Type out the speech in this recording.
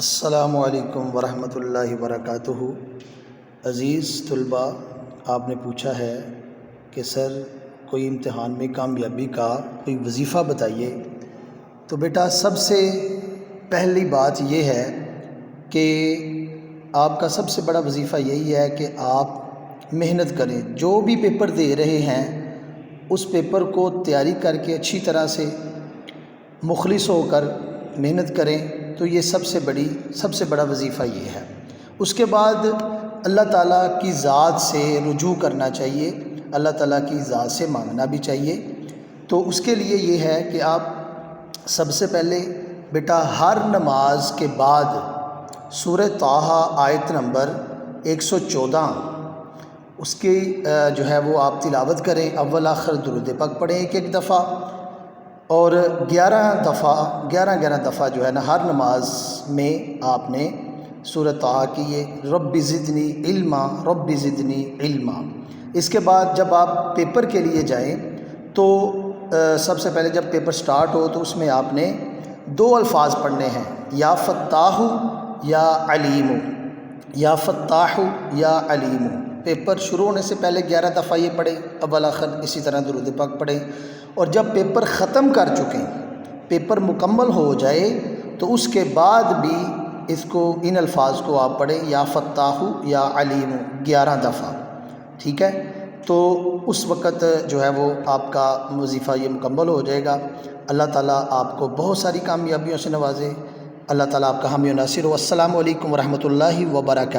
السلام علیکم ورحمۃ اللہ وبرکاتہ۔ عزیز طلباء، آپ نے پوچھا ہے کہ سر کوئی امتحان میں کامیابی کا کوئی وظیفہ بتائیے۔ تو بیٹا سب سے پہلی بات یہ ہے کہ آپ کا سب سے بڑا وظیفہ یہی ہے کہ آپ محنت کریں، جو بھی پیپر دے رہے ہیں اس پیپر کو تیاری کر کے اچھی طرح سے مخلص ہو کر محنت کریں، تو یہ سب سے بڑا وظیفہ یہ ہے۔ اس کے بعد اللہ تعالیٰ کی ذات سے رجوع کرنا چاہیے، اللہ تعالیٰ کی ذات سے مانگنا بھی چاہیے۔ تو اس کے لیے یہ ہے کہ آپ سب سے پہلے بیٹا ہر نماز کے بعد سورہ طٰہٰ آیت نمبر 114 اس کی جو ہے وہ آپ تلاوت کریں، اول آخر درود پاک پڑھیں ایک دفعہ، اور 11 دفعہ جو ہے نا ہر نماز میں آپ نے سورہ طٰہٰ کی یہ رب زدنی علما رب زدنی علما۔ اس کے بعد جب آپ پیپر کے لیے جائیں تو سب سے پہلے جب پیپر سٹارٹ ہو تو اس میں آپ نے 2 الفاظ پڑھنے ہیں، یا فتاح یا علیم، یا فتاح یا علیم۔ پیپر شروع ہونے سے پہلے 11 دفعہ یہ پڑھیں، اول آخر اسی طرح درود پاک پڑھیں، اور جب پیپر ختم کر چکیں، پیپر مکمل ہو جائے تو اس کے بعد بھی ان الفاظ کو آپ پڑھیں، یا فتاح یا علیم 11 دفعہ، ٹھیک ہے؟ تو اس وقت جو ہے وہ آپ کا وظیفہ یہ مکمل ہو جائے گا۔ اللہ تعالیٰ آپ کو بہت ساری کامیابیوں سے نوازے، اللہ تعالیٰ آپ کا حامی و ناصر ہو۔ السلام علیکم ورحمۃ اللہ وبرکاتہ۔